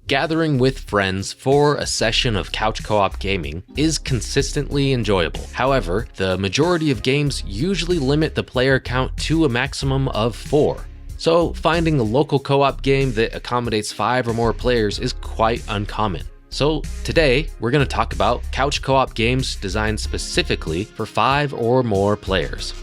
Gathering with friends for a session of couch co-op gaming is consistently enjoyable. However, the majority of games usually limit the player count to a maximum of 4. So finding a local co-op game that accommodates 5 or more players is quite uncommon. So today, we're going to talk about couch co-op games designed specifically for 5 or more players.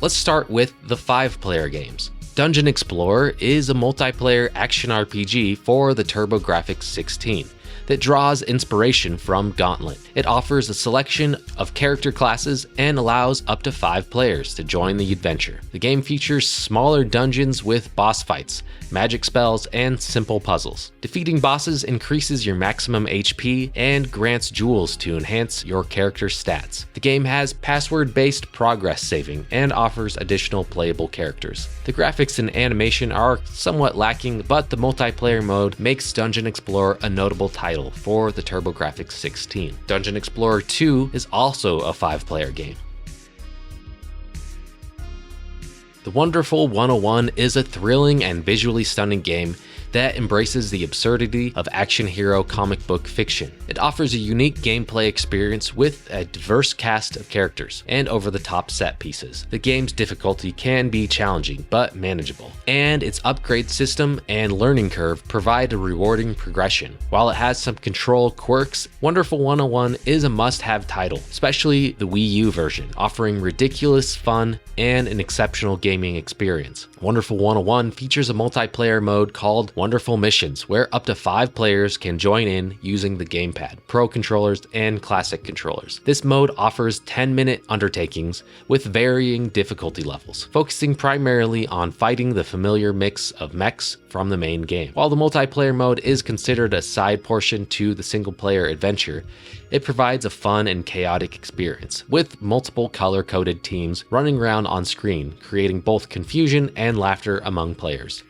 Let's start with the 5-player games. Dungeon Explorer is a multiplayer action RPG for the TurboGrafx 16 that draws inspiration from Gauntlet. It offers a selection of character classes and allows up to 5 players to join the adventure. The game features smaller dungeons with boss fights, magic spells, and simple puzzles. Defeating bosses increases your maximum HP and grants jewels to enhance your character's stats. The game has password-based progress saving and offers additional playable characters. The graphics and animation are somewhat lacking, but the multiplayer mode makes Dungeon Explorer a notable title for the TurboGrafx 16. Dungeon Explorer 2 is also a 5-player game. The Wonderful 101 is a thrilling and visually stunning game that embraces the absurdity of action hero comic book fiction. It offers a unique gameplay experience with a diverse cast of characters and over-the-top set pieces. The game's difficulty can be challenging but manageable, and its upgrade system and learning curve provide a rewarding progression. While it has some control quirks, Wonderful 101 is a must-have title, especially the Wii U version, offering ridiculous fun and an exceptional gaming experience. Wonderful 101 features a multiplayer mode called Wonderful Missions, where up to 5 players can join in using the gamepad, pro controllers, and classic controllers. This mode offers 10-minute undertakings with varying difficulty levels, focusing primarily on fighting the familiar mix of mechs from the main game. While the multiplayer mode is considered a side portion to the single-player adventure, it provides a fun and chaotic experience, with multiple color-coded teams running around on screen, creating both confusion and laughter among players.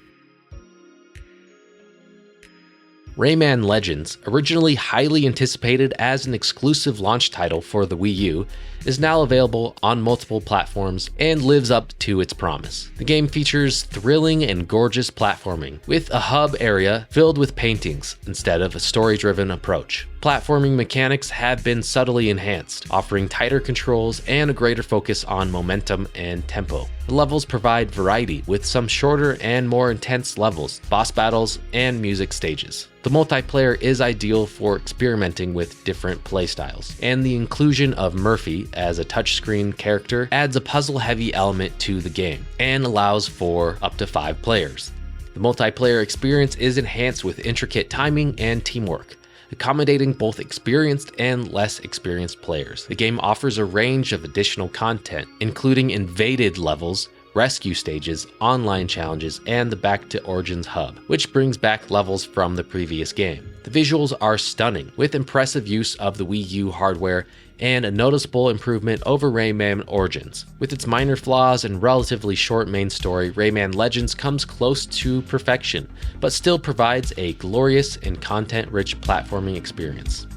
Rayman Legends, originally highly anticipated as an exclusive launch title for the Wii U, is now available on multiple platforms and lives up to its promise. The game features thrilling and gorgeous platforming, with a hub area filled with paintings instead of a story-driven approach. Platforming mechanics have been subtly enhanced, offering tighter controls and a greater focus on momentum and tempo. The levels provide variety, with some shorter and more intense levels, boss battles, and music stages. The multiplayer is ideal for experimenting with different playstyles, and the inclusion of Murphy as a touchscreen character adds a puzzle-heavy element to the game and allows for up to 5 players. The multiplayer experience is enhanced with intricate timing and teamwork, accommodating both experienced and less experienced players. The game offers a range of additional content, including invaded levels, rescue stages, online challenges, and the Back to Origins hub, which brings back levels from the previous game. The visuals are stunning, with impressive use of the Wii U hardware and a noticeable improvement over Rayman Origins. With its minor flaws and relatively short main story, Rayman Legends comes close to perfection, but still provides a glorious and content-rich platforming experience.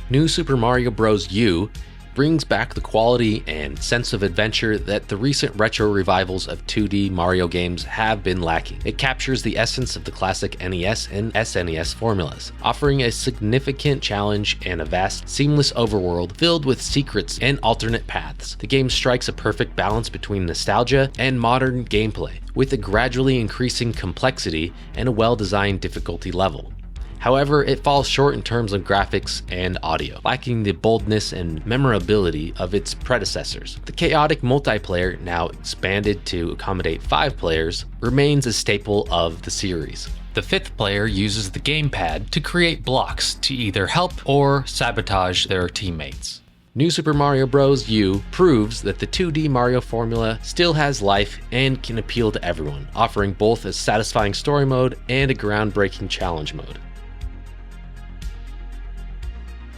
New Super Mario Bros. U brings back the quality and sense of adventure that the recent retro revivals of 2D Mario games have been lacking. It captures the essence of the classic NES and SNES formulas, offering a significant challenge and a vast, seamless overworld filled with secrets and alternate paths. The game strikes a perfect balance between nostalgia and modern gameplay, with a gradually increasing complexity and a well-designed difficulty level. However, it falls short in terms of graphics and audio, lacking the boldness and memorability of its predecessors. The chaotic multiplayer, now expanded to accommodate 5 players, remains a staple of the series. The 5th player uses the gamepad to create blocks to either help or sabotage their teammates. New Super Mario Bros. U proves that the 2D Mario formula still has life and can appeal to everyone, offering both a satisfying story mode and a groundbreaking challenge mode.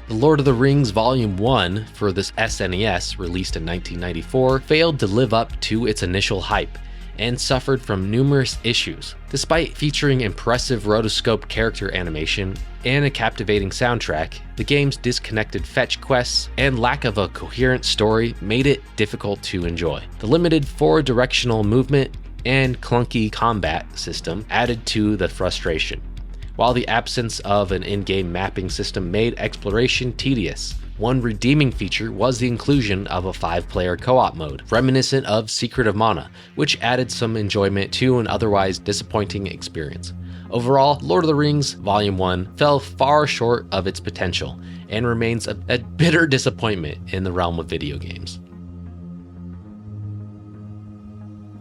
The Lord of the Rings Volume 1 for this SNES, released in 1994, failed to live up to its initial hype and suffered from numerous issues. Despite featuring impressive rotoscope character animation and a captivating soundtrack, the game's disconnected fetch quests and lack of a coherent story made it difficult to enjoy. The limited 4-directional movement and clunky combat system added to the frustration, while the absence of an in-game mapping system made exploration tedious. One redeeming feature was the inclusion of a 5-player co-op mode, reminiscent of Secret of Mana, which added some enjoyment to an otherwise disappointing experience. Overall, Lord of the Rings Volume 1 fell far short of its potential and remains a bitter disappointment in the realm of video games.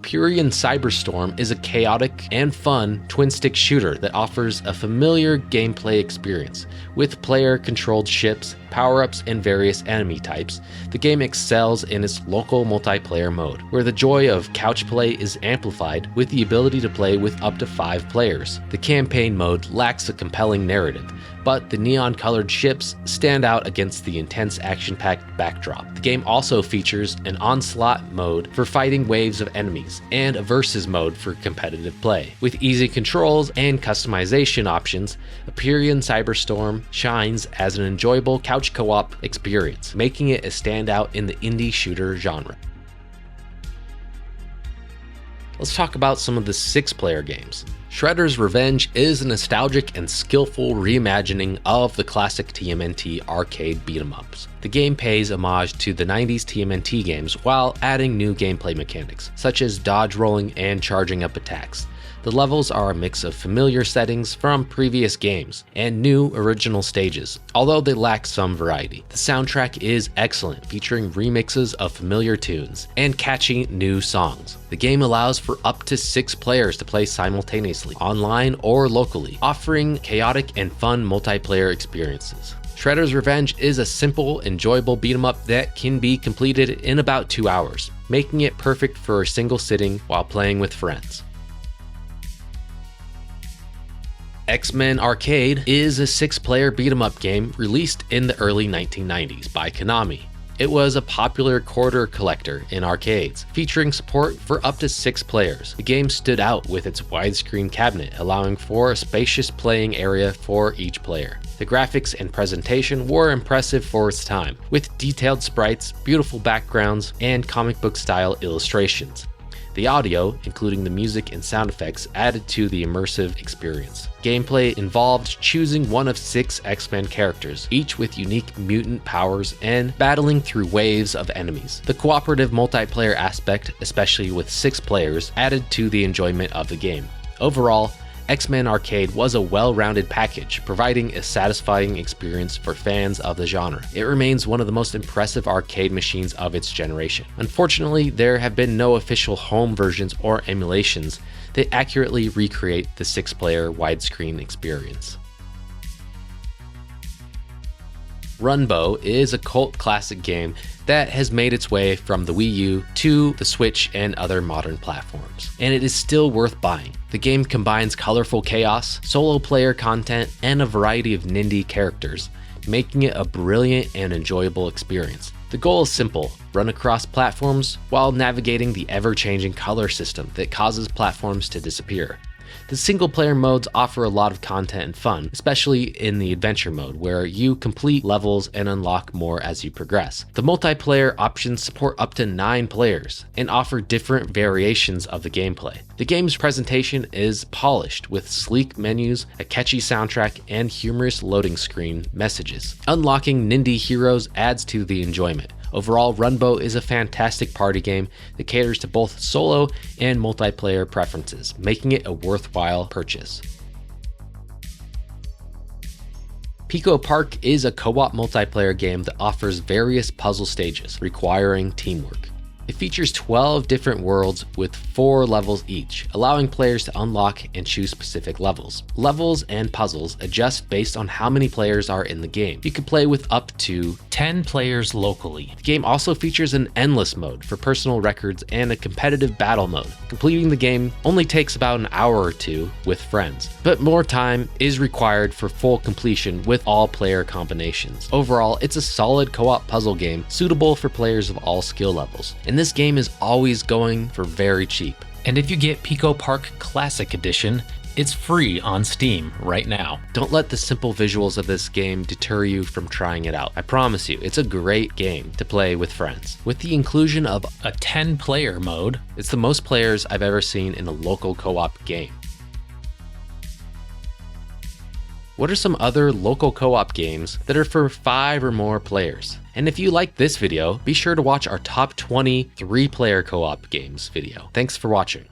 Aperion Cyberstorm is a chaotic and fun twin-stick shooter that offers a familiar gameplay experience. With player-controlled ships, power-ups, and various enemy types, the game excels in its local multiplayer mode, where the joy of couch play is amplified with the ability to play with up to 5 players. The campaign mode lacks a compelling narrative, but the neon-colored ships stand out against the intense action-packed backdrop. The game also features an onslaught mode for fighting waves of enemies, and a versus mode for competitive play. With easy controls and customization options, Aperion Cyberstorm shines as an enjoyable couch co-op experience, making it a standout in the indie shooter genre. Let's talk about some of the 6-player games. Shredder's Revenge is a nostalgic and skillful reimagining of the classic TMNT arcade beat-em-ups. The game pays homage to the 90s TMNT games while adding new gameplay mechanics, such as dodge rolling and charging up attacks. The levels are a mix of familiar settings from previous games and new original stages, although they lack some variety. The soundtrack is excellent, featuring remixes of familiar tunes and catchy new songs. The game allows for up to 6 players to play simultaneously, online or locally, offering chaotic and fun multiplayer experiences. Shredder's Revenge is a simple, enjoyable beat-em-up that can be completed in about 2 hours, making it perfect for a single sitting while playing with friends. X-Men Arcade is a 6-player beat-em-up game released in the early 1990s by Konami. It was a popular quarter collector in arcades, featuring support for up to 6 players. The game stood out with its widescreen cabinet, allowing for a spacious playing area for each player. The graphics and presentation were impressive for its time, with detailed sprites, beautiful backgrounds, and comic book style illustrations. The audio, including the music and sound effects, added to the immersive experience. Gameplay involved choosing one of 6 X-Men characters, each with unique mutant powers, and battling through waves of enemies. The cooperative multiplayer aspect, especially with 6 players, added to the enjoyment of the game. Overall, X-Men Arcade was a well-rounded package, providing a satisfying experience for fans of the genre. It remains one of the most impressive arcade machines of its generation. Unfortunately, there have been no official home versions or emulations that accurately recreate the 6-player widescreen experience. Runbow is a cult classic game that has made its way from the Wii U to the Switch and other modern platforms, and it is still worth buying. The game combines colorful chaos, solo player content, and a variety of Nindy characters, making it a brilliant and enjoyable experience. The goal is simple: run across platforms while navigating the ever-changing color system that causes platforms to disappear. The single-player modes offer a lot of content and fun, especially in the adventure mode, where you complete levels and unlock more as you progress. The multiplayer options support up to 9 players and offer different variations of the gameplay. The game's presentation is polished, with sleek menus, a catchy soundtrack, and humorous loading screen messages. Unlocking Nindy heroes adds to the enjoyment. Overall, Runbow is a fantastic party game that caters to both solo and multiplayer preferences, making it a worthwhile purchase. Pico Park is a co-op multiplayer game that offers various puzzle stages requiring teamwork. It features 12 different worlds with 4 levels each, allowing players to unlock and choose specific levels. Levels and puzzles adjust based on how many players are in the game. You can play with up to 10 players locally. The game also features an endless mode for personal records and a competitive battle mode. Completing the game only takes about an hour or 2 with friends, but more time is required for full completion with all player combinations. Overall, it's a solid co-op puzzle game suitable for players of all skill levels, and this game is always going for very cheap. And if you get Pico Park Classic Edition, It's free on Steam right now. Don't let the simple visuals of this game deter you from trying it out. I promise you, it's a great game to play with friends. With the inclusion of A 10-player mode, it's the most players I've ever seen in a local co-op game. What are some other local co-op games that are for 5 or more players? And if you like this video, be sure to watch our top 20 3-player co-op games video. Thanks for watching.